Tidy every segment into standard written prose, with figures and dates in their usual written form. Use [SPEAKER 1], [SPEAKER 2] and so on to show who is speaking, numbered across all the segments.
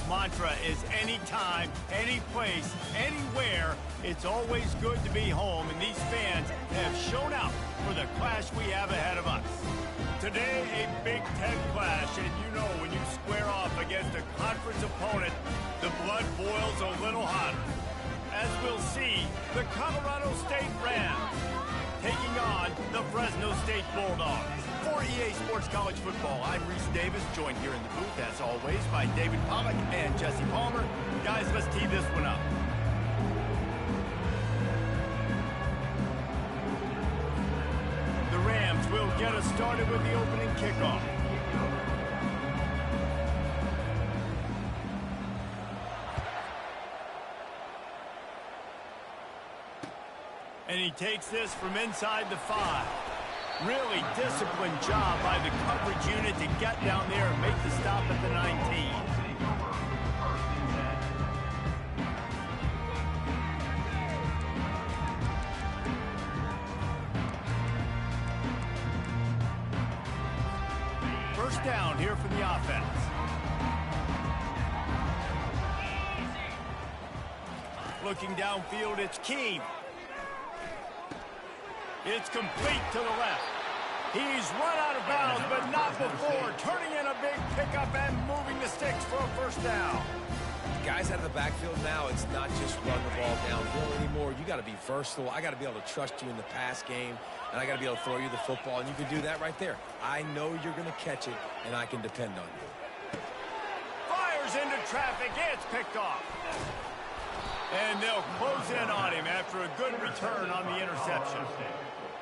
[SPEAKER 1] mantra is anytime, any place, anywhere, it's always good to be home, and these fans have shown out for the clash we have ahead of us. Today, a Big Ten clash, and you know when you square off against a conference opponent, the blood boils a little hotter. As we'll see, the Colorado State Rams taking on the Fresno State Bulldogs. For EA Sports College Football, I'm Reese Davis, joined here in the booth, as always, by David Pollack and Jesse Palmer. Guys, let's tee this one up. The Rams will get us started with the opening kickoff. And he takes this from inside the 5. Really disciplined job by the coverage unit to get down there and make the stop at the 19. First down here for the offense. Looking downfield, it's Keene. It's complete to the left. He's run out of bounds, but not before. Turning in a big pickup and moving the sticks for a first down.
[SPEAKER 2] Guys out of the backfield now, it's not just run the ball downhill anymore. You got to be versatile. I got to be able to trust you in the pass game, and I got to be able to throw you the football, and you can do that right there. I know you're going to catch it, and I can depend on you.
[SPEAKER 1] Fires into traffic. It's picked off. And they'll close in on him after a good return on the interception.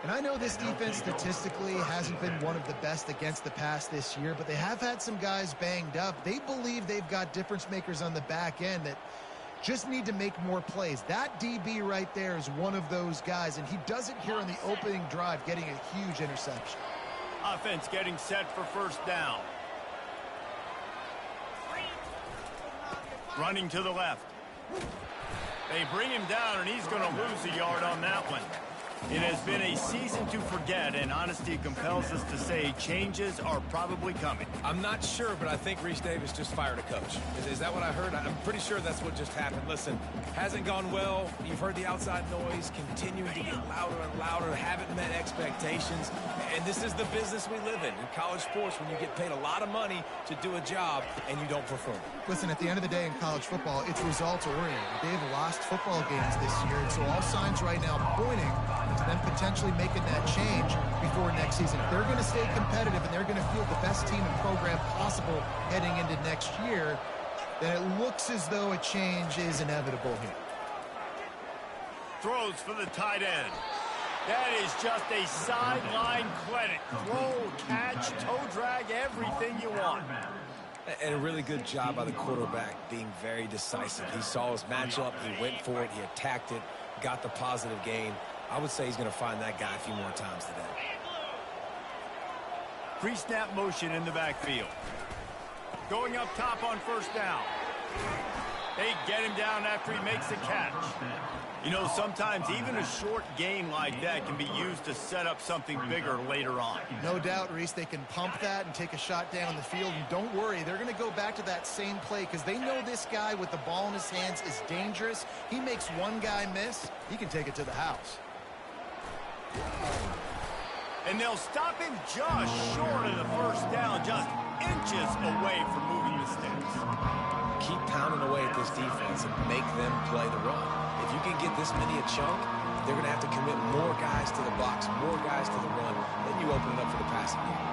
[SPEAKER 3] And I know this defense statistically hasn't been one of the best against the pass this year, but they have had some guys banged up. They believe they've got difference makers on the back end that just need to make more plays. That DB right there is one of those guys, and he does it here on the opening drive, getting a huge interception.
[SPEAKER 1] Offense getting set for first down. Running to the left. They bring him down, and he's going to lose a yard on that one. It has been a season to forget, and honesty compels us to say changes are probably coming.
[SPEAKER 2] I'm not sure, but I think Reese Davis just fired a coach. Is that what I heard? I'm pretty sure that's what just happened. Listen, hasn't gone well. You've heard the outside noise continuing to get louder and louder, haven't met expectations. And this is the business we live in college sports, when you get paid a lot of money to do a job and you don't perform.
[SPEAKER 3] Listen, at the end of the day in college football, it's results-oriented. They've lost football games this year, and so all signs right now pointing to them potentially making that change before next season. If they're going to stay competitive and they're going to field the best team and program possible heading into next year, then it looks as though a change is inevitable here.
[SPEAKER 1] Throws for the tight end. That is just a sideline clinic. Throw, catch, toe drag, everything you want.
[SPEAKER 2] And a really good job by the quarterback being very decisive. He saw his matchup, he went for it, he attacked it, got the positive gain. I would say he's going to find that guy a few more times today.
[SPEAKER 1] Pre-snap motion in the backfield. Going up top on first down. They get him down after he makes the catch. You know, sometimes even a short game like that can be used to set up something bigger later on.
[SPEAKER 3] No doubt, Reese, they can pump that and take a shot down the field. And don't worry, they're going to go back to that same play because they know this guy with the ball in his hands is dangerous. He makes one guy miss, he can take it to the house.
[SPEAKER 1] And they'll stop him just short of the first down, just inches away from moving the sticks.
[SPEAKER 2] Keep pounding away at this defense and make them play the run. If you can get this many a chunk, they're going to have to commit more guys to the box, more guys to the run. Then you open it up for the passing game.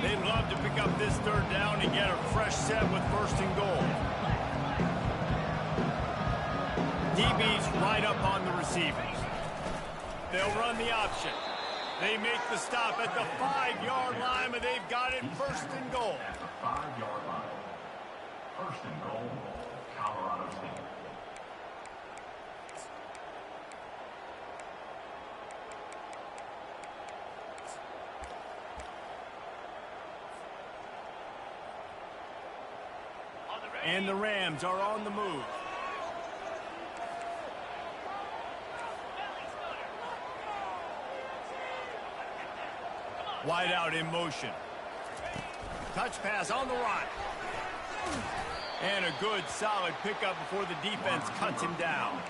[SPEAKER 1] They'd love to pick up this third down and get a fresh set with first and goal. DB's right up on the receivers. They'll run the option. They make the stop at the 5-yard line, but they've got it first and goal.
[SPEAKER 4] At the 5-yard line. First and goal, Colorado State.
[SPEAKER 1] And the Rams are on the move. Wide out in motion. Touch pass on the run. And a good, solid pickup before the defense cuts him down.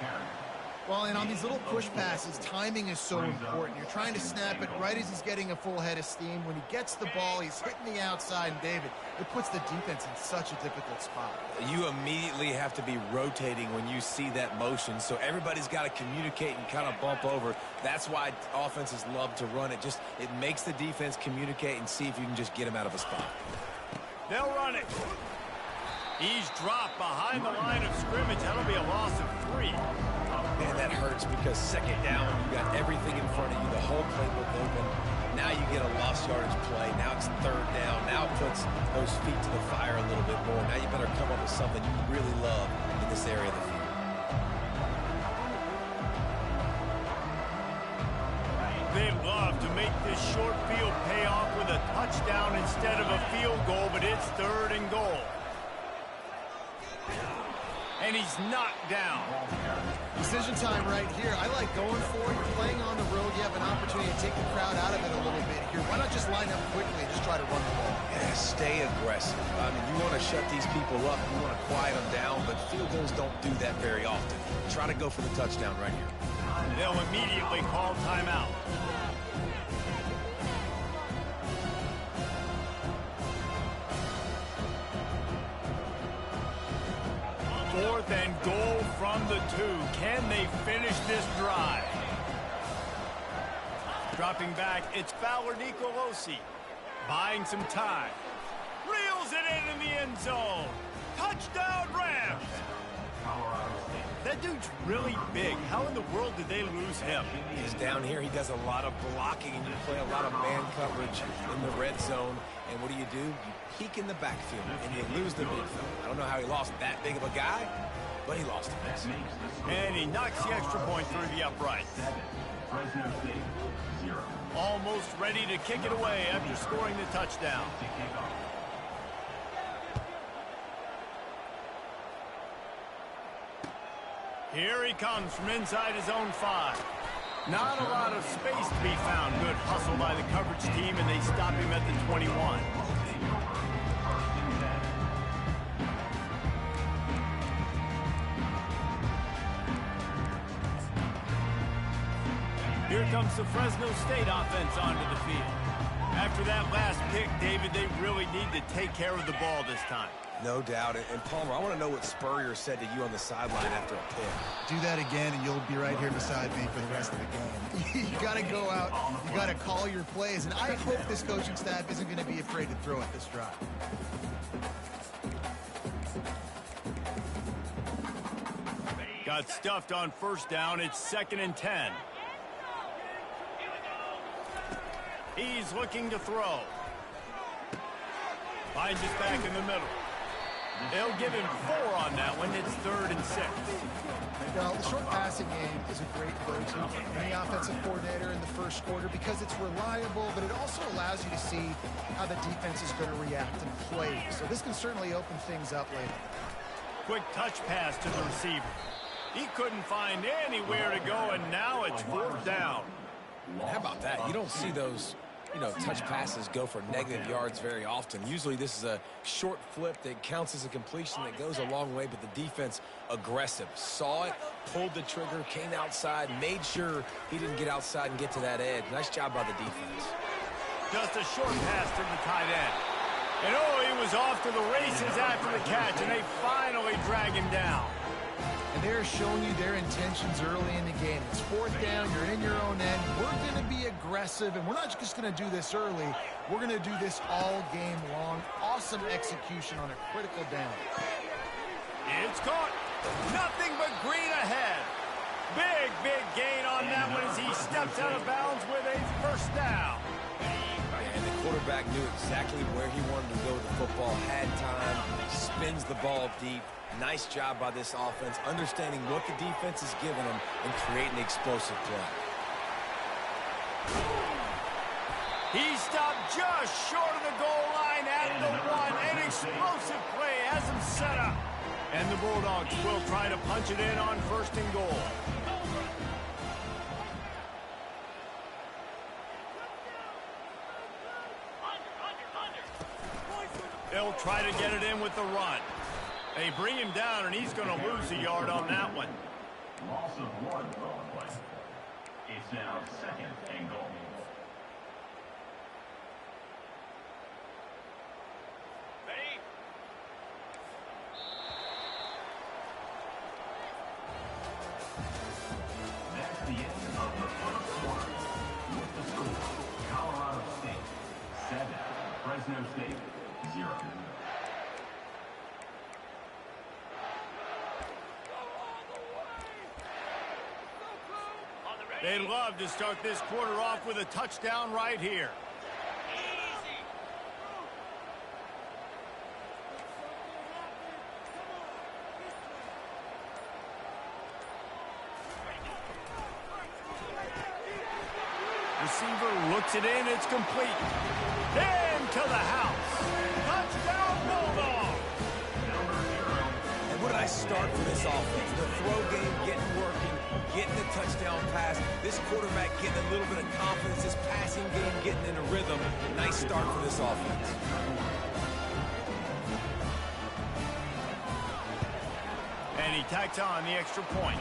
[SPEAKER 3] Well, and on these little push passes, timing is so important. You're trying to snap it right as he's getting a full head of steam. When he gets the ball, he's hitting the outside, and David, it puts the defense in such a difficult spot.
[SPEAKER 2] You immediately have to be rotating when you see that motion, so everybody's got to communicate and kind of bump over. That's why offenses love to run it. It makes the defense communicate and see if you can just get him out of a spot.
[SPEAKER 1] They'll run it. He's dropped behind the line of scrimmage. That'll be a loss of 3.
[SPEAKER 2] Man, that hurts because second down, you got everything in front of you, the whole playbook open. Now you get a lost yardage play. Now it's third down. Now it puts those feet to the fire a little bit more. Now you better come up with something you really love in this area of the field.
[SPEAKER 1] They'd love to make this short field pay off with a touchdown instead of a field goal, but it's 3rd and goal. And he's knocked down.
[SPEAKER 3] Decision time right here. I like going for it. You're playing on the road. You have an opportunity to take the crowd out of it a little bit here. Why not just line up quickly and just try to run the ball?
[SPEAKER 2] Yeah, stay aggressive. I mean, you want to shut these people up. You want to quiet them down, but field goals don't do that very often. Try to go for the touchdown right here.
[SPEAKER 1] They'll immediately call timeout. 4th and goal from the 2. Can they finish this drive? Dropping back, it's Fowler Nicolosi. Buying some time. Reels it in the end zone. Touchdown, Rams! That dude's really big. How in the world did they lose him?
[SPEAKER 2] He's down here. He does a lot of blocking, and you play a lot of man coverage in the red zone. And what do? You peek in the backfield, and you lose the midfield. I don't know how he lost that big of a guy, but he lost him.
[SPEAKER 1] And he knocks the extra point through the upright. Almost ready to kick it away after scoring the touchdown. Here he comes from inside his own 5. Not a lot of space to be found. Good hustle by the coverage team, and they stop him at the 21. Here comes the Fresno State offense onto the field. After that last pick, David, they really need to take care of the ball this time.
[SPEAKER 2] No doubt. And Palmer, I want to know what Spurrier said to you on the sideline after a pick.
[SPEAKER 3] Do that again, and you'll be right here beside me for the rest of the game. You got to go out. You got to call your plays, and I hope this coaching staff isn't going to be afraid to throw at this drive.
[SPEAKER 1] Got stuffed on 1st down. It's 2nd and 10. He's looking to throw. Finds his back in the middle. They'll give him 4 on that one. It's 3rd and 6.
[SPEAKER 3] Now, the short passing game is a great go-to for any offensive coordinator in the first quarter because it's reliable, but it also allows you to see how the defense is going to react and play. So this can certainly open things up later.
[SPEAKER 1] Quick touch pass to the receiver. He couldn't find anywhere to go, and now it's 4th down.
[SPEAKER 2] How about that? You don't see those, touch passes go for negative yards very often. Usually this is a short flip that counts as a completion that goes a long way, but the defense aggressive. Saw it, pulled the trigger, came outside, made sure he didn't get outside and get to that edge. Nice job by the defense.
[SPEAKER 1] Just a short pass to the tight end. And he was off to the races after the catch, and they finally drag him down.
[SPEAKER 3] And they're showing you their intentions early in the game. It's 4th down, you're in your own end. We're going to be aggressive, and we're not just going to do this early. We're going to do this all game long. Awesome execution on a critical down.
[SPEAKER 1] It's caught. Nothing but green ahead. Big gain on that one as he steps out of bounds with a 1st down.
[SPEAKER 2] And the quarterback knew exactly where he wanted to go with the football, had time, spins the ball deep. Nice job by this offense, understanding what the defense is giving them and creating explosive play.
[SPEAKER 1] He stopped just short of the goal line at the 1. An explosive play has him set up. And the Bulldogs will try to punch it in on 1st and goal. They'll try to get it in with the run. They bring him down, and he's going to lose a yard on that one.
[SPEAKER 4] Loss of 1 on the play. It's now 2nd and goal. That's the end of the first quarter. With the score, Colorado State 7, Fresno State 0.
[SPEAKER 1] They'd love to start this quarter off with a touchdown right here. Receiver looks it in, it's complete. Into the house. Touchdown, Bulldog.
[SPEAKER 2] And what did I start for this offense? The throw game getting working, getting the touchdown pass. This quarterback getting a little bit of confidence. This passing game getting in a rhythm. Nice start for this offense.
[SPEAKER 1] And he tacks on the extra point.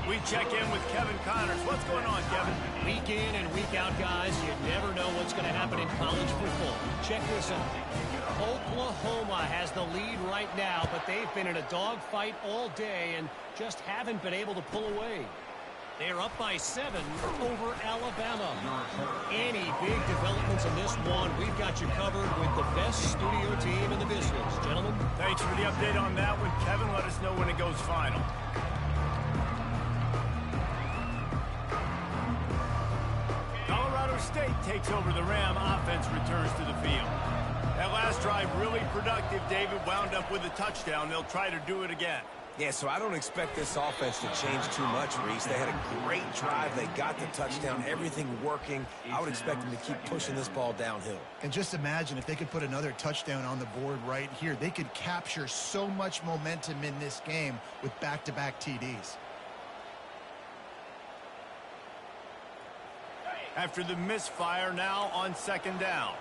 [SPEAKER 1] We check in with Kevin Connors. What's going on, Kevin?
[SPEAKER 5] Week in and week out, guys, you never know what's going to happen in college football. Check this out. Oklahoma has the lead right now, but they've been in a dogfight all day and just haven't been able to pull away. They're up by 7 over Alabama. Any big developments in this one, we've got you covered with the best studio team in the business. Gentlemen.
[SPEAKER 1] Thanks for the update on that one, Kevin. Let us know when it goes final. Colorado State takes over the Ram. Offense returns to the field. That last drive really productive. David wound up with a touchdown. They'll try to do it again.
[SPEAKER 2] Yeah, so I don't expect this offense to change too much, Reese. They had a great drive. They got the touchdown, everything working. I would expect them to keep pushing this ball downhill.
[SPEAKER 3] And just imagine if they could put another touchdown on the board right here. They could capture so much momentum in this game with back-to-back TDs.
[SPEAKER 1] After the misfire, now on 2nd down.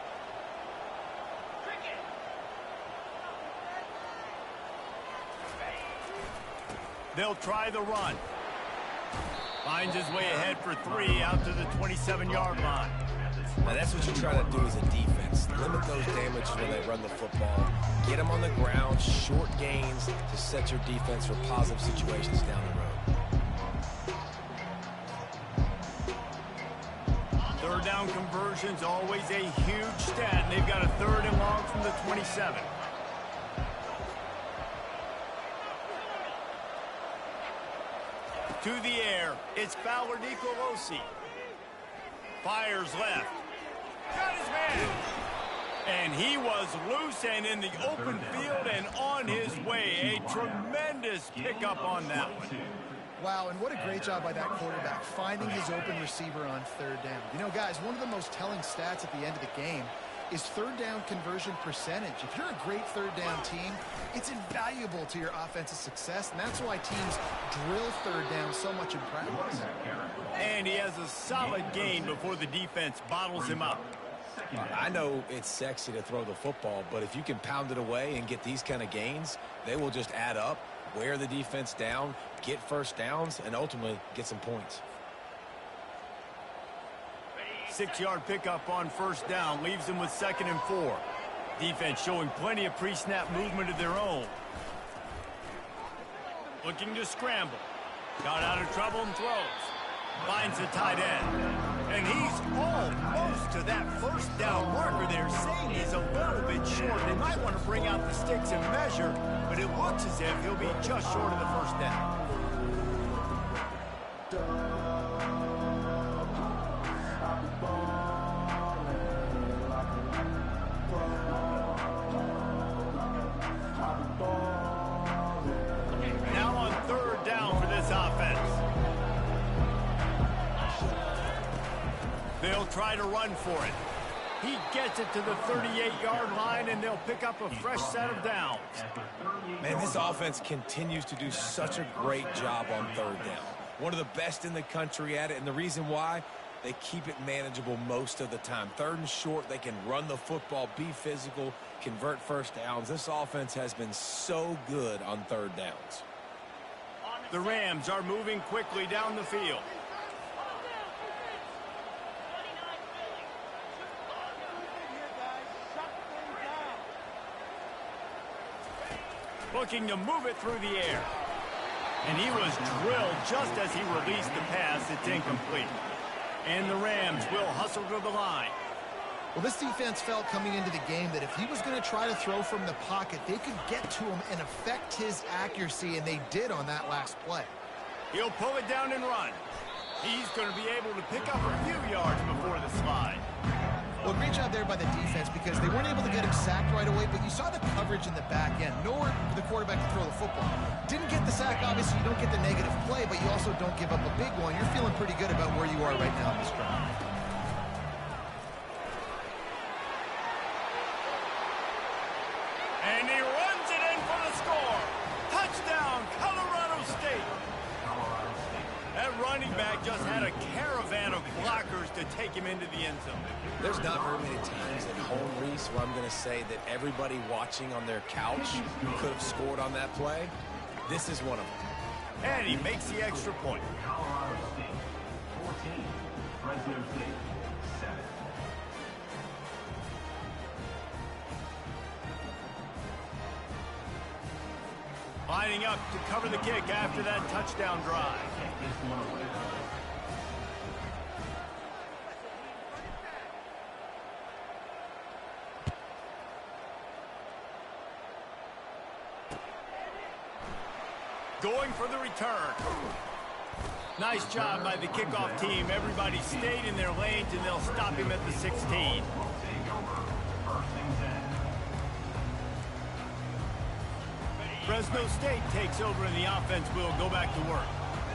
[SPEAKER 1] They'll try the run. Finds his way ahead for 3 out to the 27-yard line.
[SPEAKER 2] Now that's what you try to do as a defense. Limit those damages when they run the football. Get them on the ground, short gains to set your defense for positive situations down the road.
[SPEAKER 1] 3rd down conversion's always a huge stat, and they've got a 3rd and long from the 27. To the air, it's Fowler Nicolosi. Fires left. Got his man. And he was loose and in the open field and on his way. A tremendous pickup on that one.
[SPEAKER 3] Wow, and what a great job by that quarterback, finding his open receiver on 3rd down. You know, guys, one of the most telling stats at the end of the game is 3rd down conversion percentage. If you're a great 3rd down team, it's invaluable to your offensive success, and that's why teams drill 3rd down so much in practice.
[SPEAKER 1] And he has a solid gain before the defense bottles him up.
[SPEAKER 2] I know it's sexy to throw the football, but if you can pound it away and get these kind of gains, they will just add up, wear the defense down, get 1st downs, and ultimately get some points.
[SPEAKER 1] 6-yard pickup on 1st down leaves them with 2nd and 4. Defense showing plenty of pre-snap movement of their own. Looking to scramble. Got out of trouble and throws. Finds the tight end. And he's almost to that 1st down marker there, saying he's a little bit short. They might want to bring out the sticks and measure, but it looks as if he'll be just short of the 1st down. Now on 3rd down for this offense. They'll try to run for it. He gets it to the 38-yard line, and they'll pick up a fresh set of downs.
[SPEAKER 2] Man, this offense continues to do such a great job on 3rd down. One of the best in the country at it, and the reason why, they keep it manageable most of the time. 3rd and short, they can run the football, be physical, convert first downs. This offense has been so good on 3rd downs.
[SPEAKER 1] The Rams are moving quickly down the field. Looking to move it through the air. And he was drilled just as he released the pass. It's incomplete. And the Rams will hustle to the line.
[SPEAKER 3] Well, this defense felt coming into the game that if he was going to try to throw from the pocket, they could get to him and affect his accuracy, and they did on that last play.
[SPEAKER 1] He'll pull it down and run. He's going to be able to pick up a few yards before the slide.
[SPEAKER 3] Well, great job there by the defense because they weren't able to get him sacked right away, but you saw the coverage in the back end. Nowhere for the quarterback to throw the football. Didn't get the sack, obviously. You don't get the negative play, but you also don't give up a big one. You're feeling pretty good about where you are right now in this drive.
[SPEAKER 1] And he runs it in for the score. Touchdown, Colorado State. That running back just had a caravan of blockers to take him into the end zone.
[SPEAKER 2] There's not very many times at home, Reese, where I'm going to say that everybody watching on their couch could have scored on that play. This is one of them.
[SPEAKER 1] And he makes the extra point.
[SPEAKER 4] Colorado State 14, Fresno State 7.
[SPEAKER 1] Lining up to cover the kick after that touchdown drive.
[SPEAKER 4] This one away.
[SPEAKER 1] Going for the return. Nice job by the kickoff team. Everybody stayed in their lanes, and they'll stop him at the 16. Fresno State takes over, and the offense will go back to work.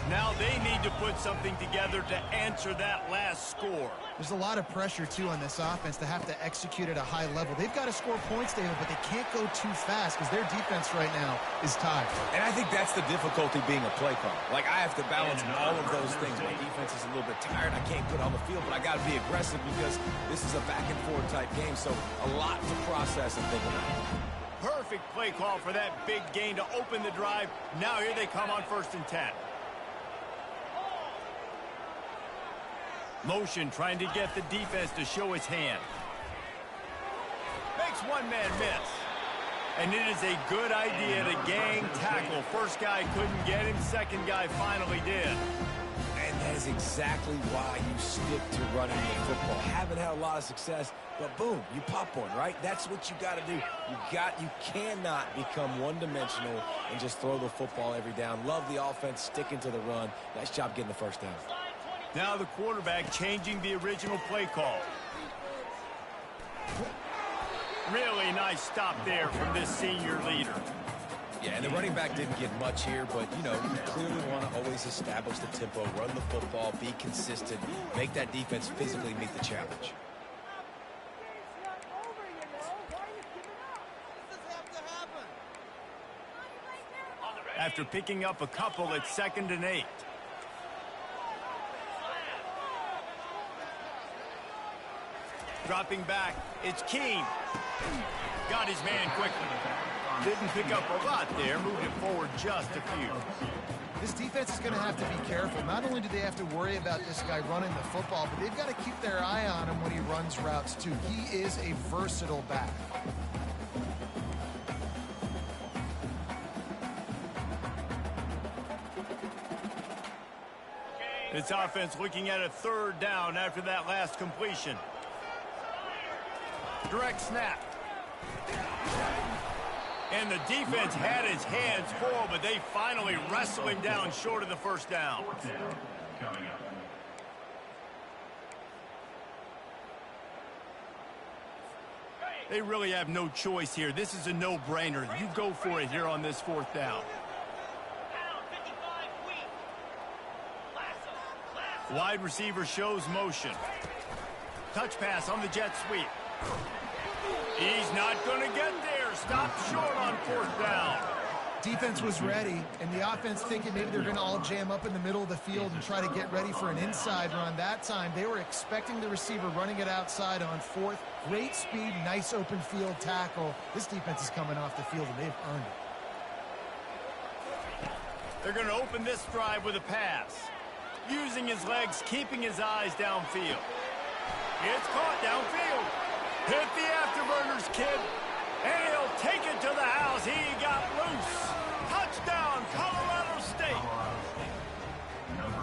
[SPEAKER 1] Now they need to put something together to answer that last score.
[SPEAKER 3] There's a lot of pressure, too, on this offense to have to execute at a high level. They've got to score points, David, but they can't go too fast because their defense right now is tied.
[SPEAKER 2] And I think that's the difficulty being a play caller. Like, I have to balance all of those things. My defense is a little bit tired. I can't put on the field, but I got to be aggressive because this is a back-and-forth type game, so a lot to process and think about.
[SPEAKER 1] Perfect play call for that big gain to open the drive. Now here they come on 1st and 10. Motion trying to get the defense to show his hand. Makes one man miss. And it is a good idea to gang tackle. First guy couldn't get him. Second guy finally did.
[SPEAKER 2] And that is exactly why you stick to running the football. Haven't had a lot of success, but boom, you pop one, right? That's what you got to do. You cannot become one-dimensional and just throw the football every down. Love the offense, sticking to the run. Nice job getting the first down.
[SPEAKER 1] Now the quarterback changing the original play call. Really nice stop there from this senior leader.
[SPEAKER 2] Yeah, and the running back didn't get much here, but, you know, you clearly want to always establish the tempo, run the football, be consistent, make that defense physically meet the challenge.
[SPEAKER 1] After picking up a couple, it's 2nd and 8. Dropping back, it's Keene. Got his man quickly. Didn't pick up a lot there, moved it forward just a few.
[SPEAKER 3] This defense is going to have to be careful. Not only do they have to worry about this guy running the football, but they've got to keep their eye on him when he runs routes, too. He is a versatile back.
[SPEAKER 1] This offense looking at a 3rd down after that last completion. Direct snap. And the defense had his hands full, but they finally wrestle him down short of the 1st down.
[SPEAKER 4] Coming up.
[SPEAKER 1] They really have no choice here. This is a no-brainer. You go for it here on this 4th down. Wide receiver shows motion. Touch pass on the jet sweep. He's not going to get there. Stopped short on 4th down.
[SPEAKER 3] Defense was ready, and the offense thinking maybe they're going to all jam up in the middle of the field and try to get ready for an inside run. That time, they were expecting the receiver running it outside on fourth. Great speed, nice open field tackle. This defense is coming off the field, and they've earned it.
[SPEAKER 1] They're going to open this drive with a pass. Using his legs, keeping his eyes downfield. It's caught downfield. Hit the afterburners, kid. And he'll take it to the house. He got loose. Touchdown, Colorado State.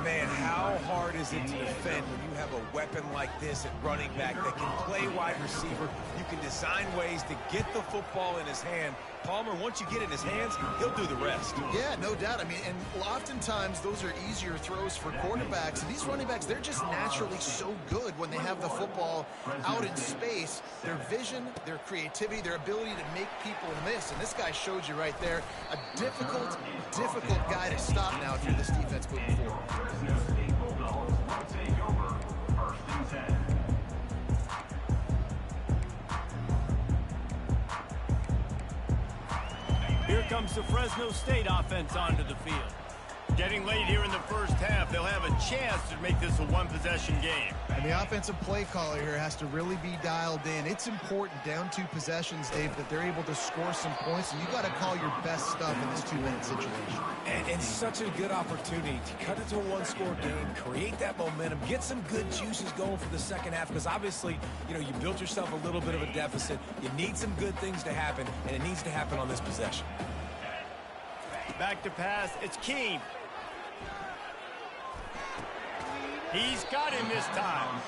[SPEAKER 2] Man, how hard is it to defend when you have a weapon like this at running back that can play wide receiver? You can design ways to get the football in his hand. Palmer, once you get it in his hands, he'll do the rest.
[SPEAKER 3] Yeah, no doubt. I mean, and oftentimes those are easier throws for quarterbacks. And these running backs, they're just naturally so good when they have the football out in space. Their vision, their creativity, their ability to make people miss. And this guy showed you right there, a difficult guy to stop now if you're this defense moving forward.
[SPEAKER 4] Fresno State Bulldogs will take over 1st and 10.
[SPEAKER 1] Here comes the Fresno State offense onto the field. Getting late here in the first half, they'll have a chance to make this a one-possession game.
[SPEAKER 3] And the offensive play caller here has to really be dialed in. It's important down 2 possessions, Dave, that they're able to score some points. And you got to call your best stuff in this 2-minute situation.
[SPEAKER 2] And such a good opportunity to cut it to a one-score game, create that momentum, get some good juices going for the second half. Because obviously, you know, you built yourself a little bit of a deficit. You need some good things to happen, and it needs to happen on this possession.
[SPEAKER 1] Back to pass. It's Keene. He's got him this time,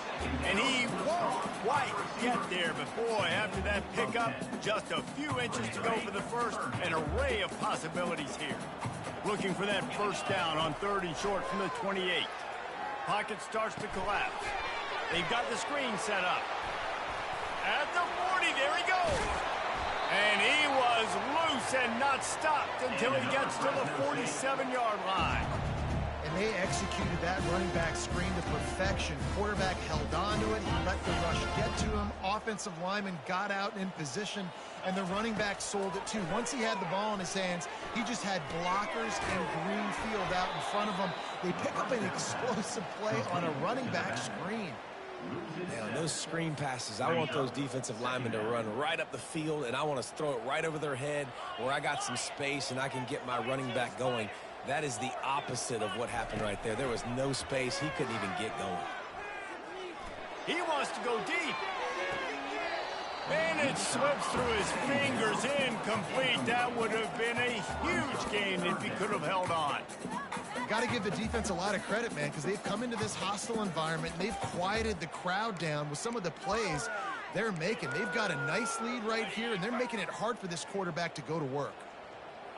[SPEAKER 1] and he won't quite get there. But, boy, after that pickup, just a few inches to go for the first. An array of possibilities here. Looking for that first down on 3rd and short from the 28. Pocket starts to collapse. They've got the screen set up. At the 40, there he goes. And he was loose and not stopped until he gets to the 47-yard line.
[SPEAKER 3] And they executed that running back screen to perfection. Quarterback held on to it. He let the rush get to him. Offensive lineman got out in position, and the running back sold it too. Once he had the ball in his hands, he just had blockers and green field out in front of him. They pick up an explosive play on a running back screen.
[SPEAKER 2] Now, those screen passes, I want those defensive linemen to run right up the field, and I want to throw it right over their head where I got some space and I can get my running back going. That is the opposite of what happened right there. There was no space. He couldn't even get going.
[SPEAKER 1] He wants to go deep. And it slips through his fingers, incomplete. That would have been a huge gain if he could have held on.
[SPEAKER 3] Got to give the defense a lot of credit, man, because they've come into this hostile environment and they've quieted the crowd down with some of the plays they're making. They've got a nice lead right here, and they're making it hard for this quarterback to go to work.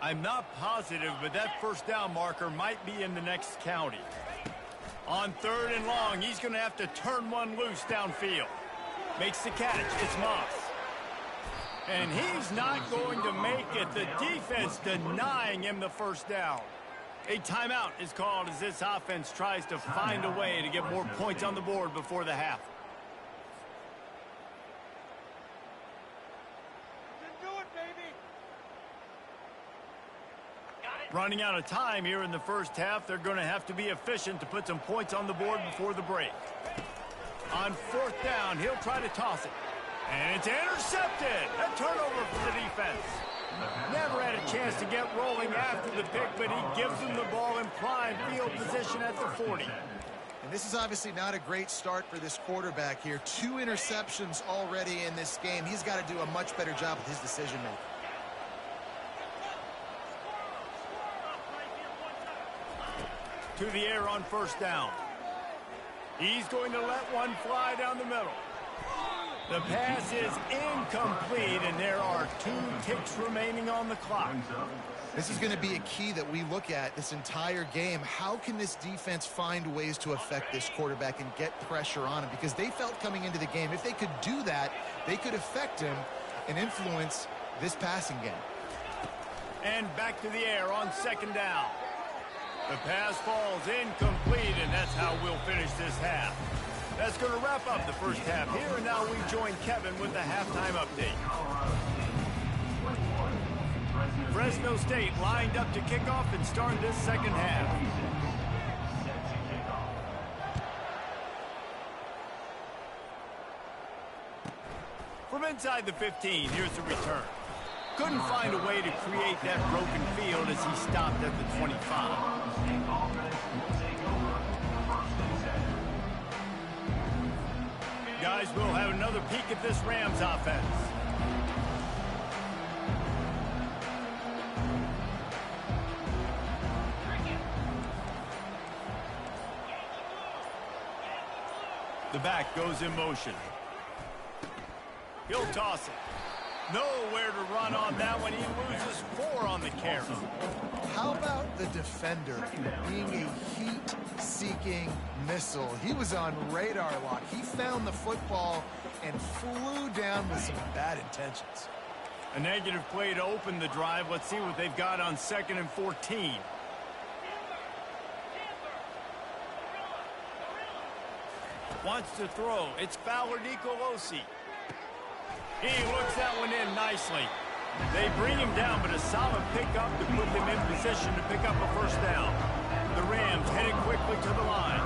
[SPEAKER 1] I'm not positive, but that first down marker might be in the next county. On 3rd and long, he's going to have to turn one loose downfield. Makes the catch. It's Moss. And he's not going to make it. The defense denying him the first down. A timeout is called as this offense tries to find a way to get more points on the board before the half. Running out of time here in the first half. They're going to have to be efficient to put some points on the board before the break. On 4th down, he'll try to toss it. And it's intercepted. A turnover for the defense. Never had a chance to get rolling after the pick, but he gives them the ball in prime field position at the 40.
[SPEAKER 3] And this is obviously not a great start for this quarterback here. 2 interceptions already in this game. He's got to do a much better job with his decision-making.
[SPEAKER 1] To the air on 1st down. He's going to let one fly down the middle. The pass is incomplete, and there are 2 ticks remaining on the clock.
[SPEAKER 3] This is going to be a key that we look at this entire game. How can this defense find ways to affect this quarterback and get pressure on him? Because they felt coming into the game, if they could do that, they could affect him and influence this passing game.
[SPEAKER 1] And back to the air on 2nd down. The pass falls incomplete, and that's how we'll finish this half. That's going to wrap up the first half here, and now we join Kevin with the halftime update. Fresno State lined up to kick off and start this second half. From inside the 15, here's the return. Couldn't find a way to create that broken field as he stopped at the 25. Guys, we'll have another peek at this Rams offense. The back goes in motion. He'll toss it. Nowhere to run on that one. He loses 4 on the carry.
[SPEAKER 3] How about the defender being a heat-seeking missile? He was on radar lock. He found the football and flew down with some bad intentions.
[SPEAKER 1] A negative play to open the drive. Let's see what they've got on 2nd and 14. Wants to throw. It's Fowler Nicolosi. He looks that one in nicely. They bring him down, but a solid pickup to put them in position to pick up a first down. The Rams headed quickly to the line.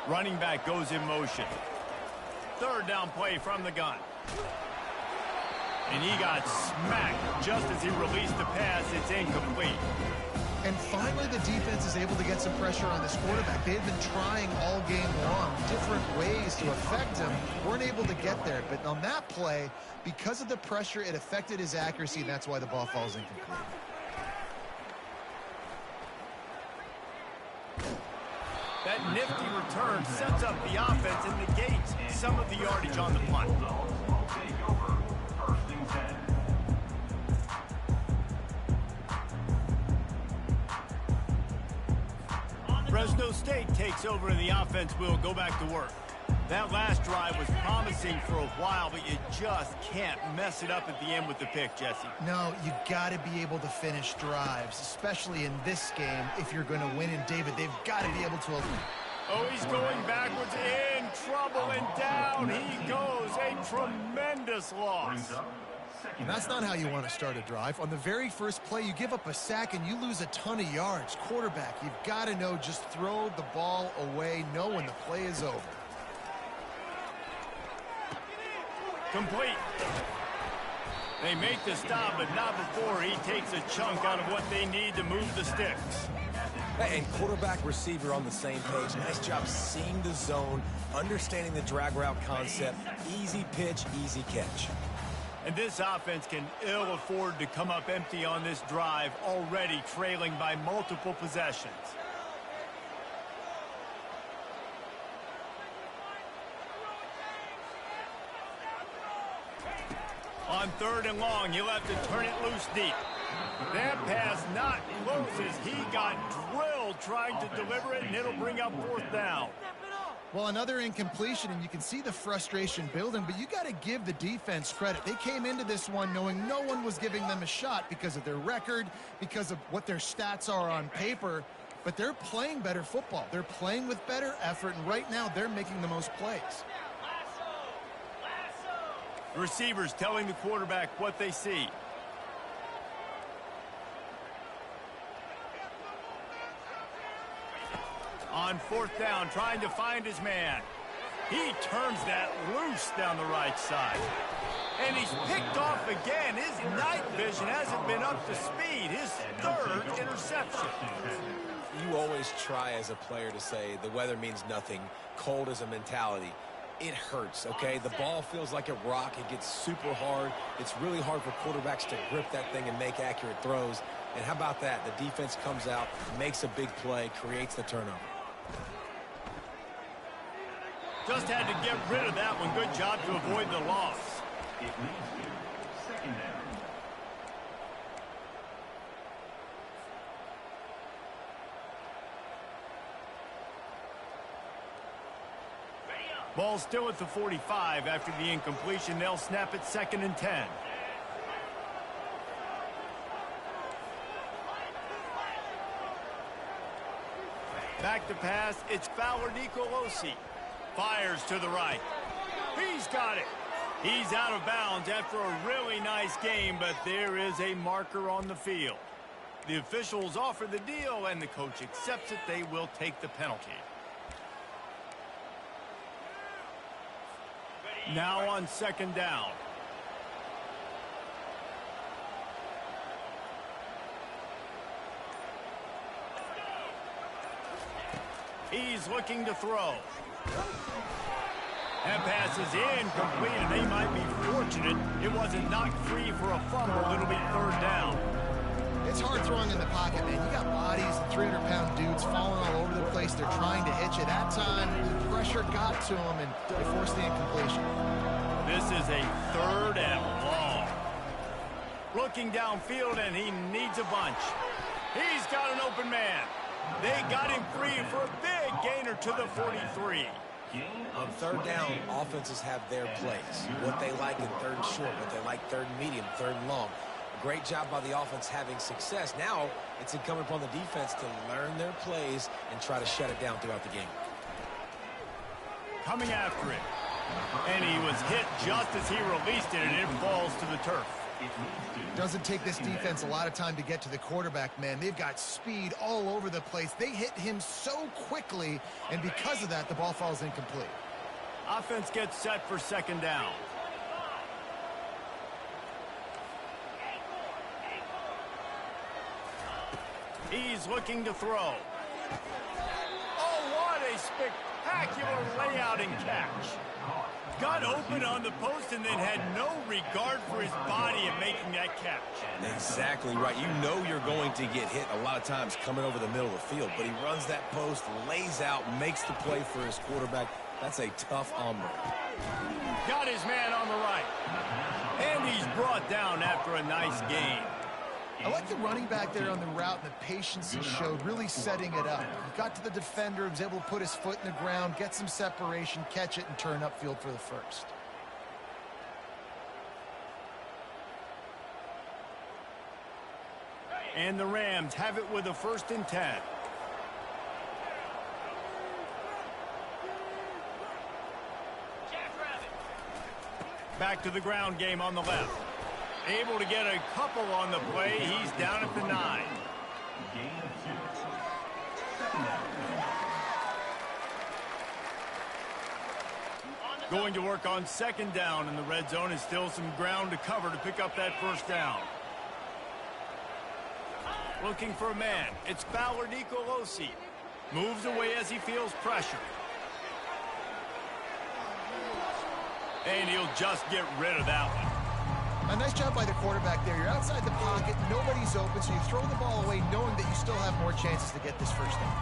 [SPEAKER 1] Running back goes in motion. 3rd down play from the gun. And he got smacked just as he released the pass. It's incomplete.
[SPEAKER 3] And finally, the defense is able to get some pressure on this quarterback. They've been trying all game long different ways to affect him. Weren't able to get there. But on that play, because of the pressure, it affected his accuracy, and that's why the ball falls incomplete.
[SPEAKER 1] That nifty return sets up the offense and negates some of the yardage on the punt. Fresno State takes over and the offense will go back to work. That last drive was promising for a while, but you just can't mess it up at the end with the pick, Jesse.
[SPEAKER 3] No, you got to be able to finish drives, especially in this game if you're going to win. And David, they've got to be able to.
[SPEAKER 1] Oh, he's going backwards, in trouble, and down he goes. A tremendous loss.
[SPEAKER 3] And that's not how you want to start a drive. On the very first play, you give up a sack and you lose a ton of yards. Quarterback, you've got to know, just throw the ball away, know when the play is over.
[SPEAKER 1] Complete. They make the stop, but not before he takes a chunk out of what they need to move the sticks.
[SPEAKER 2] Hey, and quarterback, receiver on the same page. Nice job seeing the zone, understanding the drag route concept. Easy pitch, easy catch.
[SPEAKER 1] And this offense can ill afford to come up empty on this drive, already trailing by multiple possessions. On 3rd and long, he'll have to turn it loose deep. That pass not close as he got drilled trying to deliver it, and it'll bring up 4th down.
[SPEAKER 3] Well, another incompletion, and you can see the frustration building, but you got to give the defense credit. They came into this one knowing no one was giving them a shot because of their record, because of what their stats are on paper, but they're playing better football. They're playing with better effort, and right now they're making the most plays.
[SPEAKER 1] Receivers telling the quarterback what they see. On 4th down, trying to find his man. He turns that loose down the right side. And he's picked off again. His night vision hasn't been up to speed. His 3rd interception.
[SPEAKER 2] You always try as a player to say the weather means nothing. Cold is a mentality. It hurts, okay? The ball feels like a rock. It gets super hard. It's really hard for quarterbacks to grip that thing and make accurate throws. And how about that? The defense comes out, makes a big play, creates the turnover.
[SPEAKER 1] Just had to get rid of that one. Good job to avoid the loss.
[SPEAKER 4] It leads to 2nd down.
[SPEAKER 1] Ball still at the 45 after the incompletion. They'll snap it 2nd and 10. Back to pass. It's Fowler Nicolosi. Fires to the right. He's got it. He's out of bounds after a really nice game, but there is a marker on the field. The officials offer the deal, and the coach accepts it. They will take the penalty. Now on second down. He's looking to throw. That pass is incomplete, and they might be fortunate it wasn't knocked free for a fumble. It'll be third down.
[SPEAKER 3] It's hard throwing in the pocket, man. You got bodies and 300-pound dudes falling all over the place. They're trying to hit you. That time, the pressure got to them, and they forced the incompletion.
[SPEAKER 1] This is a third and long. Looking downfield, and he needs a bunch. He's got an open man. They got him free for a big gainer to the 43.
[SPEAKER 2] On third down, offenses have their plays. What they like in third and short, what they like third and medium, third and long. Great job by the offense having success. Now it's incumbent upon the defense to learn their plays and try to shut it down throughout the game.
[SPEAKER 1] Coming after it. And he was hit just as he released it, and it falls to the turf.
[SPEAKER 3] Doesn't take this defense a lot of time to get to the quarterback, man. They've got speed all over the place. They hit him so quickly, and because of that, the ball falls incomplete.
[SPEAKER 1] Offense gets set for second down. He's looking to throw. Oh, what a spectacular layout and catch. Got open on the post and then had no regard for his body in making that catch.
[SPEAKER 2] Exactly right. You know you're going to get hit a lot of times coming over the middle of the field, but he runs that post, lays out, makes the play for his quarterback. That's a tough hombre.
[SPEAKER 1] Got his man on the right. And he's brought down after a nice gain.
[SPEAKER 3] I like the running back there on the route and the patience he showed, really setting it up. He got to the defender, was able to put his foot in the ground, get some separation, catch it, and turn upfield for the first.
[SPEAKER 1] And the Rams have it with a 1st and 10. Back to the ground game on the left. Able to get a couple on the play. He's down at the 9. Going to work on second down in the red zone, and still some ground to cover to pick up that 1st down. Looking for a man. It's Ballard Nicolosi. Moves away as he feels pressure. And he'll just get rid of that one.
[SPEAKER 3] A nice job by the quarterback there. You're outside the pocket, nobody's open, so you throw the ball away knowing that you still have more chances to get this 1st down.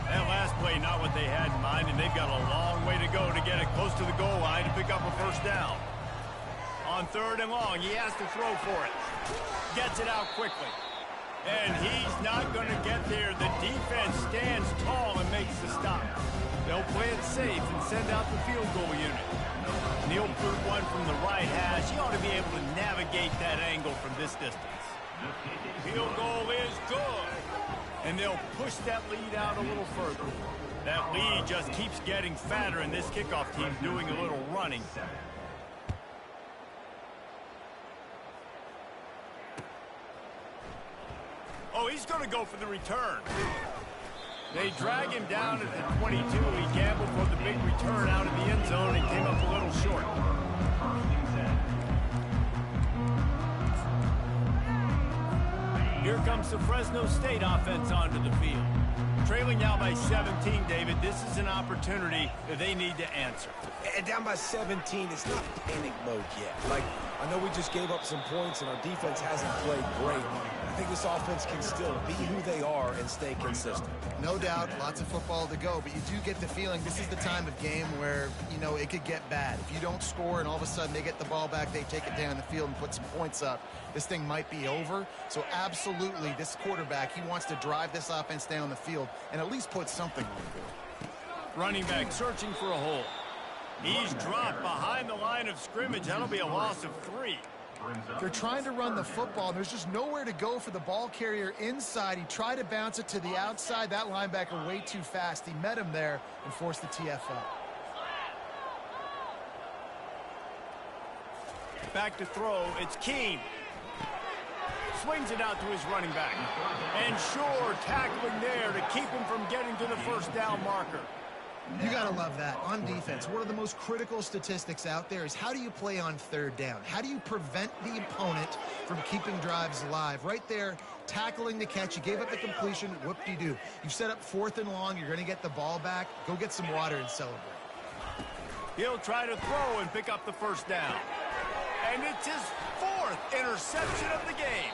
[SPEAKER 1] That last play, not what they had in mind, and they've got a long way to go to get it close to the goal line to pick up a 1st down. On 3rd and long, he has to throw for it. Gets it out quickly. And he's not going to get there. The defense stands tall and makes the stop. They'll play it safe and send out the field goal unit. And he'll put one from the right hash. He ought to be able to navigate that angle from this distance. Field goal is good. And they'll push that lead out a little further. That lead just keeps getting fatter, and this kickoff team's doing a little running. Oh, he's going to go for the return. They drag him down at the 22. He gambled for the big return out of the end zone and came up a little short. Here comes the Fresno State offense onto the field. Trailing now by 17, David. This is an opportunity that they need to answer.
[SPEAKER 2] And down by 17, it's not panic mode yet. Like, I know we just gave up some points and our defense hasn't played great. I think this offense can still be who they are and stay consistent.
[SPEAKER 3] No doubt, lots of football to go, but you do get the feeling this is the time of game where, you know, it could get bad. If you don't score and all of a sudden they get the ball back, they take it down the field and put some points up, this thing might be over. So absolutely, this quarterback, he wants to drive this offense down the field and at least put something on the board.
[SPEAKER 1] Running back searching for a hole. He's dropped behind the line of scrimmage. That'll be a loss of 3.
[SPEAKER 3] They're trying to run the football, and there's just nowhere to go for the ball carrier inside. He tried to bounce it to the outside. That linebacker way too fast. He met him there and forced the TFL.
[SPEAKER 1] Back to throw, it's Keene. Swings it out to his running back. And sure, tackling there to keep him from getting to the first down marker.
[SPEAKER 3] You got to love that. On defense, one of the most critical statistics out there is how do you play on third down? How do you prevent the opponent from keeping drives alive? Right there, tackling the catch. You gave up the completion. Whoop-de-doo. You set up 4th and long. You're going to get the ball back. Go get some water and celebrate.
[SPEAKER 1] He'll try to throw and pick up the first down. And it's his 4th interception of the game.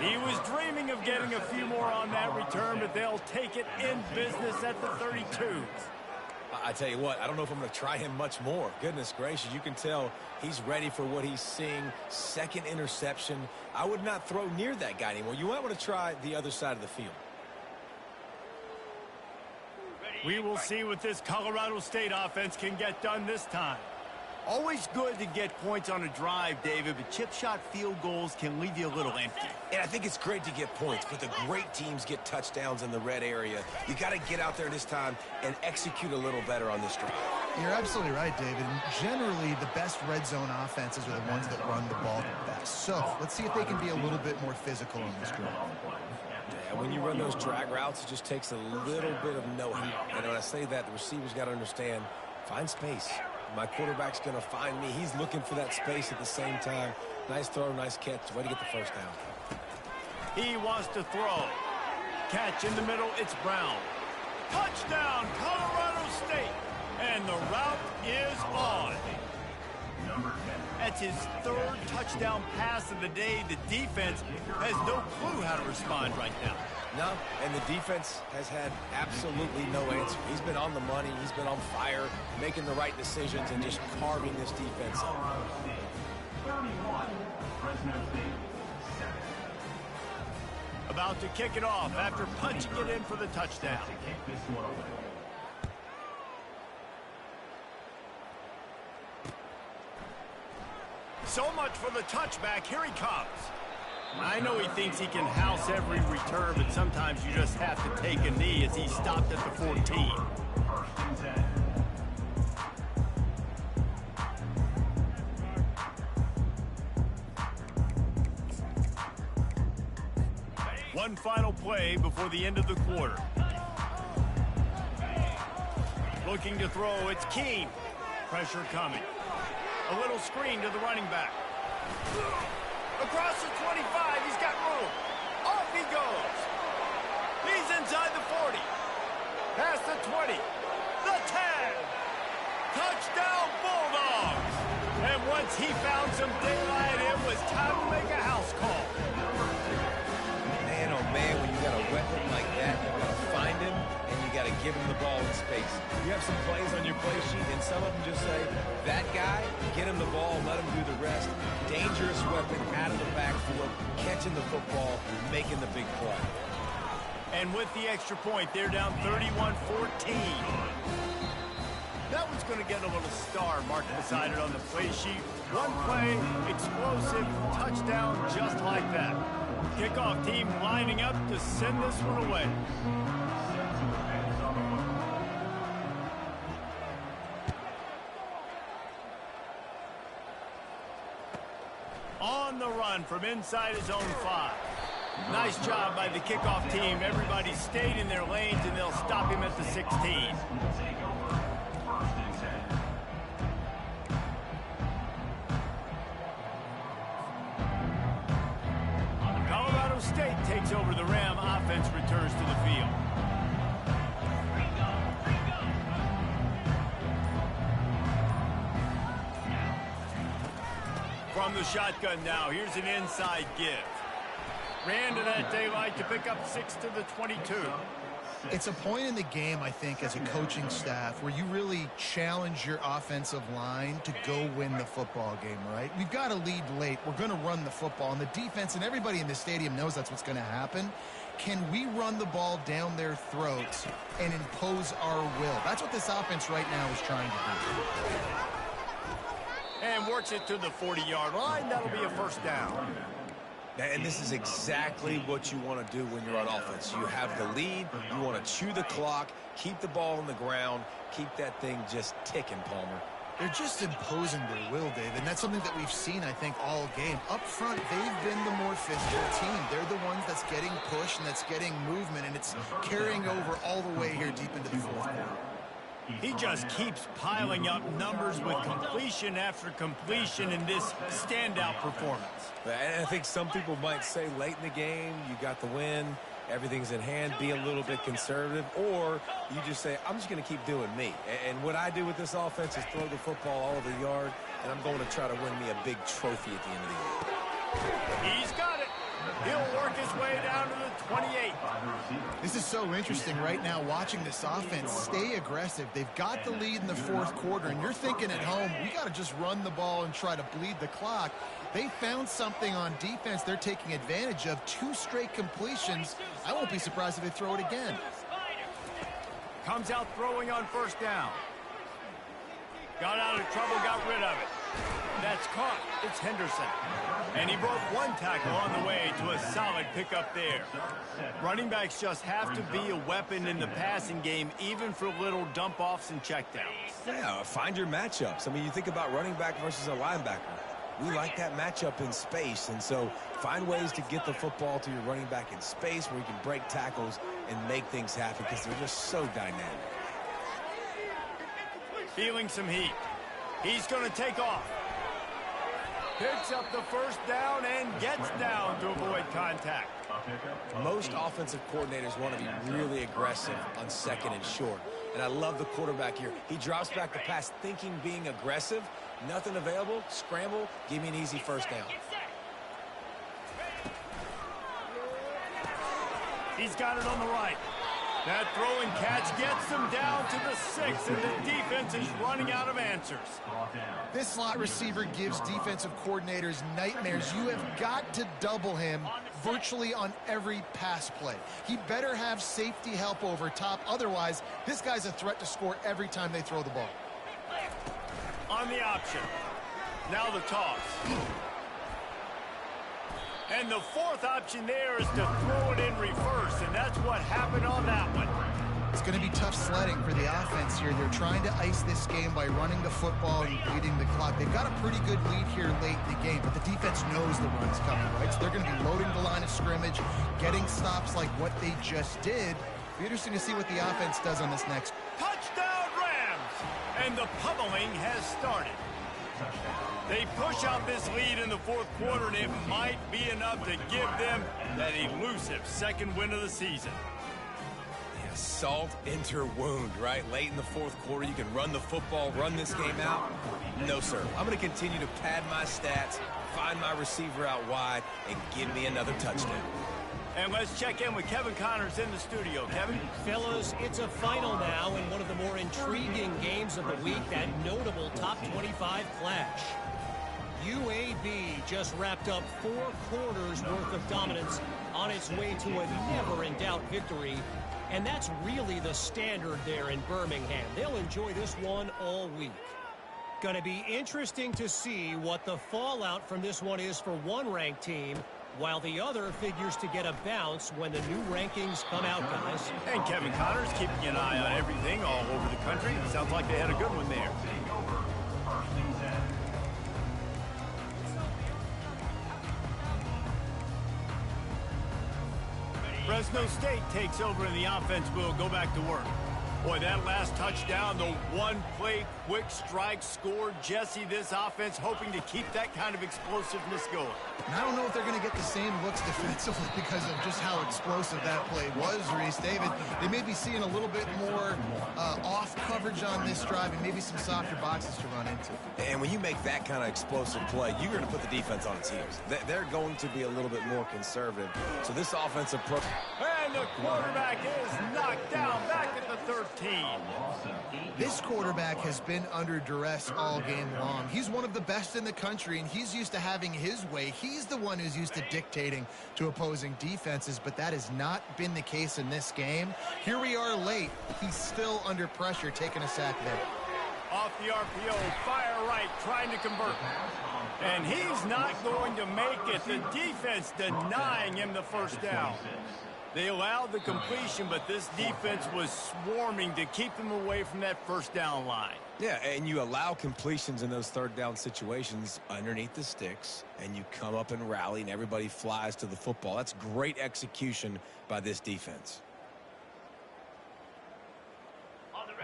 [SPEAKER 1] He was dreaming of getting a few more on that return, but they'll take it in business at the 32.
[SPEAKER 2] I tell you what, I don't know if I'm going to try him much more. Goodness gracious, you can tell he's ready for what he's seeing. 2nd interception. I would not throw near that guy anymore. You might want to try the other side of the field.
[SPEAKER 1] We will see what this Colorado State offense can get done this time. Always good to get points on a drive, David, but chip shot field goals can leave you a little empty.
[SPEAKER 2] And I think it's great to get points, but the great teams get touchdowns in the red area. You got to get out there this time and execute a little better on this drive.
[SPEAKER 3] You're absolutely right, David. Generally, the best red zone offenses are the ones that run the ball the best. So let's see if they can be a little bit more physical on this drive.
[SPEAKER 2] Yeah, when you run those drag routes, it just takes a little bit of know-how. And when I say that, the receivers got to understand, find space. My quarterback's going to find me. He's looking for that space at the same time. Nice throw, nice catch. Way to get the first down.
[SPEAKER 1] He wants to throw. Catch in the middle, it's Brown. Touchdown, Colorado State. And the route is on. That's his 3rd touchdown pass of the day. The defense has no clue how to respond right now.
[SPEAKER 2] No, and the defense has had absolutely no answer. He's been on the money. He's been on fire, making the right decisions, and just carving this defense up.
[SPEAKER 4] 31, Fresno State, 7.
[SPEAKER 1] About to kick it off after punching it in for the touchdown.
[SPEAKER 4] To kick this one away.
[SPEAKER 1] So much for the touchback. Here he comes. I know he thinks he can house every return, but sometimes you just have to take a knee as he stopped at the 14.
[SPEAKER 4] 1st and 10.
[SPEAKER 1] One final play before the end of the quarter. Looking to throw, it's Keene. Pressure coming. A little screen to the running back. Across the 25, he's got room. Off he goes. He's inside the 40. Past the 20. The 10. Touchdown Bulldogs. And once he found some daylight, it was time to make a house call.
[SPEAKER 2] Man, oh man, when you got a weapon like that, you got to find him, and you got to give him the ball in space. You have some plays on your play sheet, and some of them just say, that guy, get him the ball, let him do the rest. Dangerous weapon out of the backfield, catching the football, making the big play.
[SPEAKER 1] And with the extra point, they're down 31-14. That one's going to get a little star marked beside it on the play sheet. One play, explosive, touchdown just like that. Kickoff team lining up to send this one away. On the run from inside his own 5. Nice job by the kickoff team. Everybody stayed in their lanes, and they'll stop him at the 16. Colorado State takes over the Ram. Offense returns to the field. From the shotgun now, here's an inside give. Ran to that daylight to pick up 6 to the 22.
[SPEAKER 3] It's a point in the game, I think, as a coaching staff where you really challenge your offensive line to go win the football game, right? We've got to lead late. We're going to run the football. And the defense and everybody in the stadium knows that's what's going to happen. Can we run the ball down their throats and impose our will? That's what this offense right now is trying to do.
[SPEAKER 1] and works it to the 40-yard line. That'll be a first down.
[SPEAKER 2] And this is exactly what you want to do when you're on offense. You have the lead. You want to chew the clock, keep the ball on the ground, keep that thing just ticking, Palmer.
[SPEAKER 3] They're just imposing their will, Dave, and that's something that we've seen, I think, all game. Up front, they've been the more physical team. They're the ones that's getting push and that's getting movement, and it's carrying over all the way here deep into the fourth quarter.
[SPEAKER 1] He just keeps piling up numbers with completion after completion in this standout performance.
[SPEAKER 2] And I think some people might say late in the game, you got the win, everything's in hand, be a little bit conservative, or you just say, I'm just going to keep doing me. And what I do with this offense is throw the football all over the yard, and I'm going to try to win me a big trophy at the end of the year.
[SPEAKER 1] He's got it. He'll work his way down to the 28.
[SPEAKER 3] This is so interesting right now, watching this offense stay aggressive. They've got the lead in the fourth quarter, and you're thinking at home, we got to just run the ball and try to bleed the clock. They found something on defense they're taking advantage of. 2 straight completions. I won't be surprised if they throw it again.
[SPEAKER 1] Comes out throwing on first down. Got out of trouble, got rid of it. That's caught. It's Henderson. And he broke 1 tackle on the way to a solid pickup there. Running backs just have to be a weapon in the passing game, even for little dump-offs and checkdowns.
[SPEAKER 2] Yeah, find your matchups. I mean, you think about running back versus a linebacker. We like that matchup in space, and so find ways to get the football to your running back in space where you can break tackles and make things happen because they're just so dynamic.
[SPEAKER 1] Feeling some heat. He's going to take off. Picks up the first down and gets down to avoid contact.
[SPEAKER 2] Most offensive coordinators want to be really aggressive on second and short. And I love the quarterback here. He drops back the pass thinking being aggressive. Nothing available. Scramble. Give me an easy first down.
[SPEAKER 1] He's got it on the right. That throwing catch gets him down to the 6, and the defense is running out of answers.
[SPEAKER 3] This slot receiver gives defensive coordinators nightmares. You have got to double him virtually on every pass play. He better have safety help over top. Otherwise, this guy's a threat to score every time they throw the ball.
[SPEAKER 1] On the option. Now the toss. And the 4th option there is to throw it in reverse, and that's what happened on that one.
[SPEAKER 3] It's going to be tough sledding for the offense here. They're trying to ice this game by running the football and bleeding the clock. They've got a pretty good lead here late in the game, but the defense knows the run's coming, right? So they're going to be loading the line of scrimmage, getting stops like what they just did. It'll be interesting to see what the offense does on this next.
[SPEAKER 1] Touchdown Rams! And the pummeling has started. They push out this lead in the fourth quarter, and it might be enough to give them that elusive second win of the season.
[SPEAKER 2] Yeah, salt into wound, right? Late in the fourth quarter, you can run the football, run this game out. No, sir. I'm going to continue to pad my stats, find my receiver out wide, and give me another touchdown.
[SPEAKER 1] And let's check in with Kevin Connors in the studio. Kevin?
[SPEAKER 5] Fellas, it's a final now in one of the more intriguing games of the week, that notable top 25 clash. UAB just wrapped up 4 quarters worth of dominance on its way to a never-in-doubt victory, and that's really the standard there in Birmingham. They'll enjoy this one all week. Going to be interesting to see what the fallout from this one is for one ranked team, while the other figures to get a bounce when the new rankings come out, guys.
[SPEAKER 1] And Kevin Connors keeping an eye on everything all over the country. Sounds like they had a good one there. Fresno State takes over and the offense will go back to work. Boy, that last touchdown, the one-play quick strike score. Jesse, this offense hoping to keep that kind of explosiveness going.
[SPEAKER 3] And I don't know if they're going to get the same looks defensively because of just how explosive that play was, Reese. David, they may be seeing a little bit more off coverage on this drive and maybe some softer boxes to run into.
[SPEAKER 2] And when you make that kind of explosive play, you're going to put the defense on its heels. They're going to be a little bit more conservative. So this offensive approach.
[SPEAKER 1] And the quarterback is knocked down back at the 13.
[SPEAKER 3] This quarterback has been under duress all game long. He's one of the best in the country, and he's used to having his way. He's the one who's used to dictating to opposing defenses, but that has not been the case in this game. Here we are late. He's still under pressure, taking a sack there.
[SPEAKER 1] Off the RPO, fire right, trying to convert. And he's not going to make it. The defense denying him the first down. They allowed the completion, but this defense was swarming to keep them away from that first down line.
[SPEAKER 2] Yeah, and you allow completions in those third down situations underneath the sticks, and you come up and rally, and everybody flies to the football. That's great execution by this defense.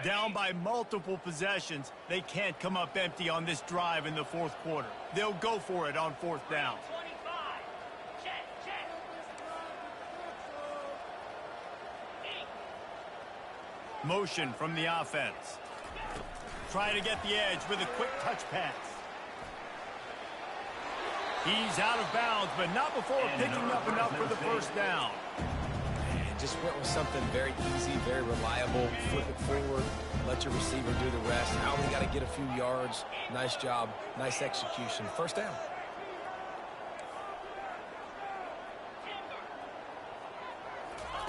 [SPEAKER 1] Down by multiple possessions, they can't come up empty on this drive in the fourth quarter. They'll go for it on fourth down. Motion from the offense. Trying to get the edge with a quick touch pass. He's out of bounds, but not before picking up enough for the first down.
[SPEAKER 2] And just went with something very easy, very reliable. Flip it forward, let your receiver do the rest. Now we got to get a few yards. Nice job, nice execution. First down.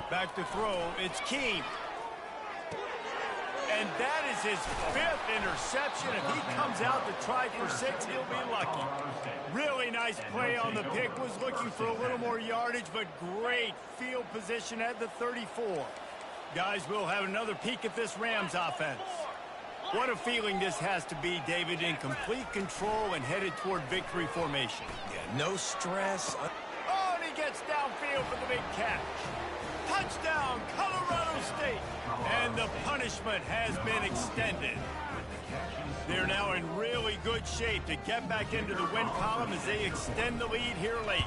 [SPEAKER 1] Back to throw, it's Keem. And that is his 5th interception. If he comes out to try for 6, he'll be lucky. Really nice play on the pick. Was looking for a little more yardage, but great field position at the 34. Guys, we'll have another peek at this Rams offense. What a feeling this has to be, David, in complete control and headed toward victory formation.
[SPEAKER 2] Yeah, no stress.
[SPEAKER 1] Oh, and he gets downfield for the big catch. Touchdown, Colorado State. And the punishment has been extended. They're now in really good shape to get back into the win column as they extend the lead here late.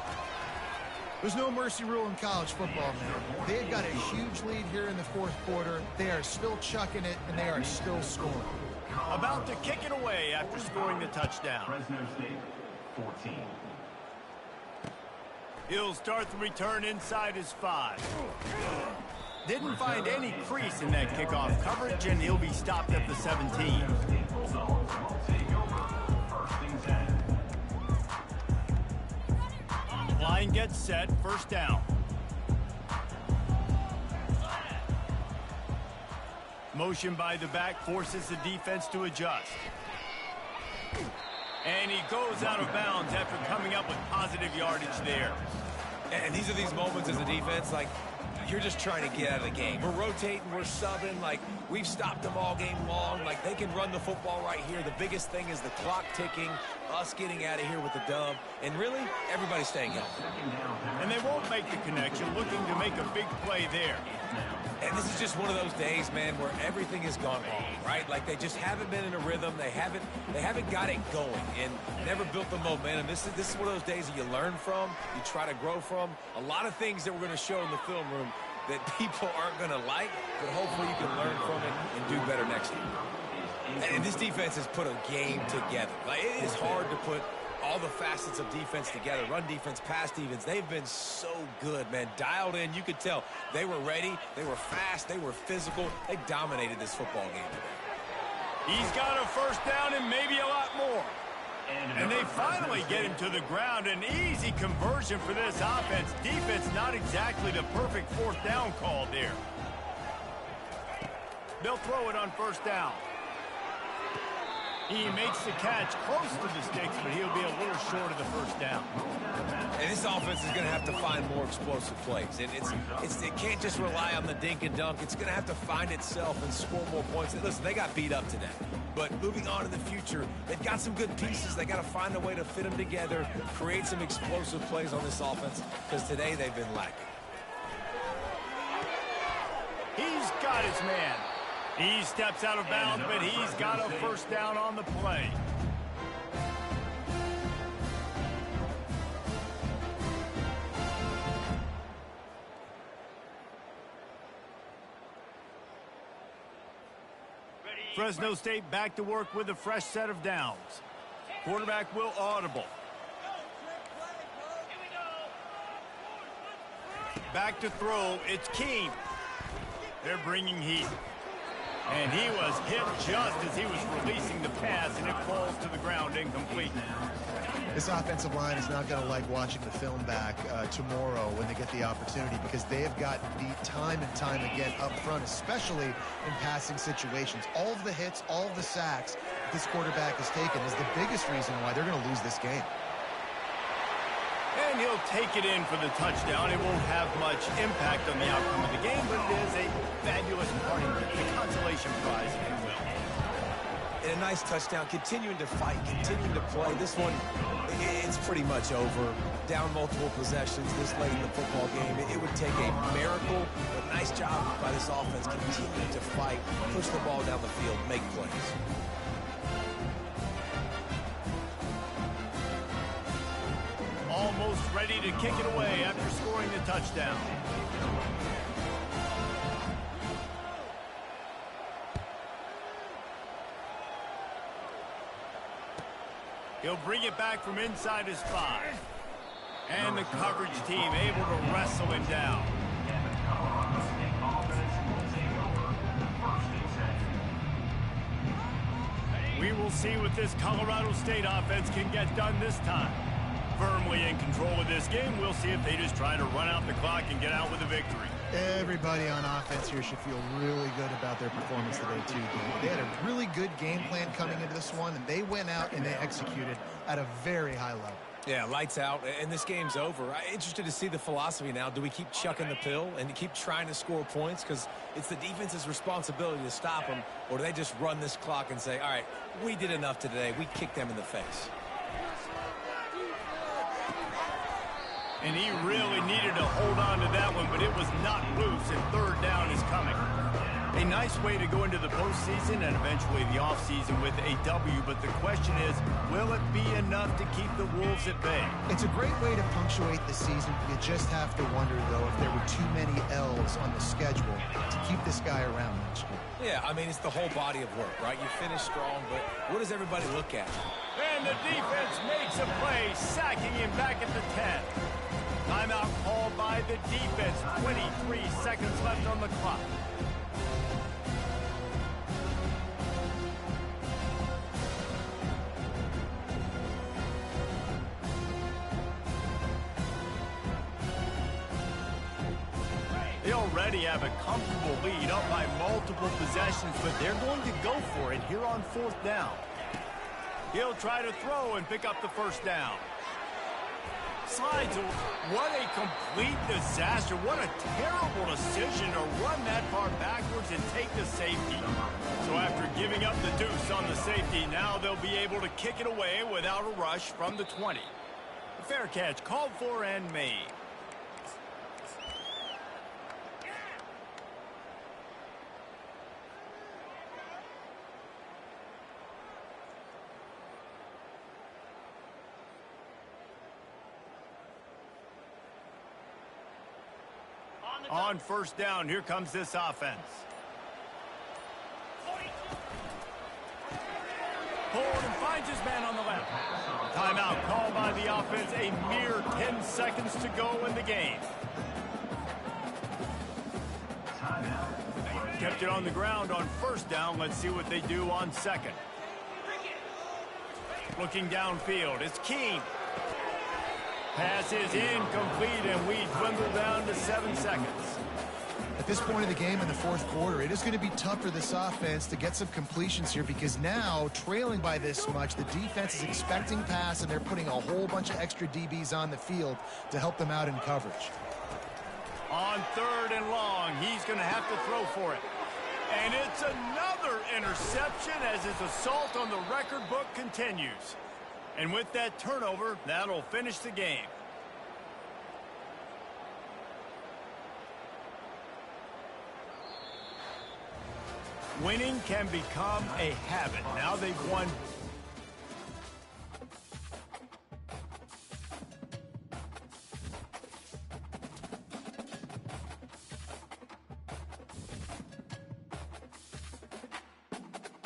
[SPEAKER 3] There's no mercy rule in college football, man. They've got a huge lead here in the fourth quarter. They are still chucking it, and they are still scoring.
[SPEAKER 1] About to kick it away after scoring the touchdown.
[SPEAKER 4] Fresno State, 14.
[SPEAKER 1] He'll start the return inside his 5. Didn't find any crease in that kickoff coverage, and he'll be stopped at the 17. Line gets set, first down. Motion by the back forces the defense to adjust. And he goes out of bounds after coming up with positive yardage there.
[SPEAKER 2] And these are these moments as a defense, like, you're just trying to get out of the game. We're rotating, we're subbing, like, we've stopped them all game long. Like, they can run the football right here. The biggest thing is the clock ticking, us getting out of here with the dub, and really, everybody staying healthy.
[SPEAKER 1] And they won't make the connection, looking to make a big play there.
[SPEAKER 2] And this is just one of those days, man, where everything has gone wrong, right? Like, they just haven't been in a rhythm. They haven't got it going and never built the momentum. This is one of those days that you learn from, you try to grow from. A lot of things that we're going to show in the film room that people aren't going to like, but hopefully you can learn from it and do better next year. And this defense has put a game together. Like, it is hard to put all the facets of defense together. Run defense, pass defense. They've been so good, man. Dialed in. You could tell they were ready. They were fast. They were physical. They dominated this football game today.
[SPEAKER 1] He's got a first down and maybe a lot more. And they finally get him to the ground. An easy conversion for this offense. Defense not exactly the perfect fourth down call there. They'll throw it on first down. He makes the catch close to the sticks, but he'll be a little short of the first down.
[SPEAKER 2] And this offense is going to have to find more explosive plays. It can't just rely on the dink and dunk. It's going to have to find itself and score more points. And listen, they got beat up today. But moving on in the future, they've got some good pieces. They got to find a way to fit them together, create some explosive plays on this offense, because today they've been lacking.
[SPEAKER 1] He's got his man. He steps out of bounds, but he's got a first down on the play. Fresno State back to work with a fresh set of downs. Quarterback will audible. Back to throw, it's Keem. They're bringing heat. And he was hit just as he was releasing the pass, and it falls to the ground incomplete.
[SPEAKER 3] This offensive line is not going to like watching the film back tomorrow when they get the opportunity, because they have gotten beat time and time again up front, especially in passing situations. All of the hits, all of the sacks that this quarterback has taken is the biggest reason why they're going to lose this game.
[SPEAKER 1] And he'll take it in for the touchdown. It won't have much impact on the outcome of the game, but it is a fabulous parting gift, the consolation prize, if you will.
[SPEAKER 2] And a nice touchdown, continuing to fight, continuing to play. This one, it's pretty much over. Down multiple possessions this late in the football game. It would take a miracle, but nice job by this offense continuing to fight, push the ball down the field, make plays.
[SPEAKER 1] Almost ready to kick it away after scoring the touchdown. He'll bring it back from inside his 5. And the coverage team able to wrestle him down. We will see what this Colorado State offense can get done this time. Firmly in control of this game. We'll see if they just try to run out the clock and get out with a victory.
[SPEAKER 3] Everybody on offense here should feel really good about their performance today, too. They had a really good game plan coming into this one, and they went out and they executed at a very high level.
[SPEAKER 2] Yeah, lights out, and this game's over. I'm interested to see the philosophy now. Do we keep chucking the pill and keep trying to score points because it's the defense's responsibility to stop them, or do they just run this clock and say, all right, we did enough today. We kicked them in the face.
[SPEAKER 1] And he really needed to hold on to that one, but it was not loose, and third down is coming. A nice way to go into the postseason and eventually the offseason with a W, but the question is, will it be enough to keep the Wolves at bay?
[SPEAKER 3] It's a great way to punctuate the season. You just have to wonder, though, if there were too many L's on the schedule to keep this guy around next year.
[SPEAKER 2] Yeah, I mean, it's the whole body of work, right? You finish strong, but what does everybody look at?
[SPEAKER 1] And the defense makes a play, sacking him back at the 10. Timeout called by the defense. 23 seconds left on the clock. They already have a comfortable lead up by multiple possessions, but they're going to go for it here on 4th down. He'll try to throw and pick up the first down. Slides. What a complete disaster. What a terrible decision to run that far backwards and take the safety. So after giving up the deuce on the safety, now they'll be able to kick it away without a rush from the 20. A fair catch called for and made. On first down, here comes this offense. Hold and finds his man on the left. Timeout called by the offense. A mere 10 seconds to go in the game. Kept it on the ground on first down. Let's see what they do on second. Looking downfield, it's Keene. Pass is incomplete, and we dwindle down to 7 seconds.
[SPEAKER 3] At this point of the game in the 4th quarter, it is going to be tough for this offense to get some completions here, because now, trailing by this much, the defense is expecting pass, and they're putting a whole bunch of extra DBs on the field to help them out in coverage.
[SPEAKER 1] On 3rd and long, he's going to have to throw for it. And it's another interception as his assault on the record book continues. And with that turnover, that'll finish the game. Winning can become a habit. Now they've won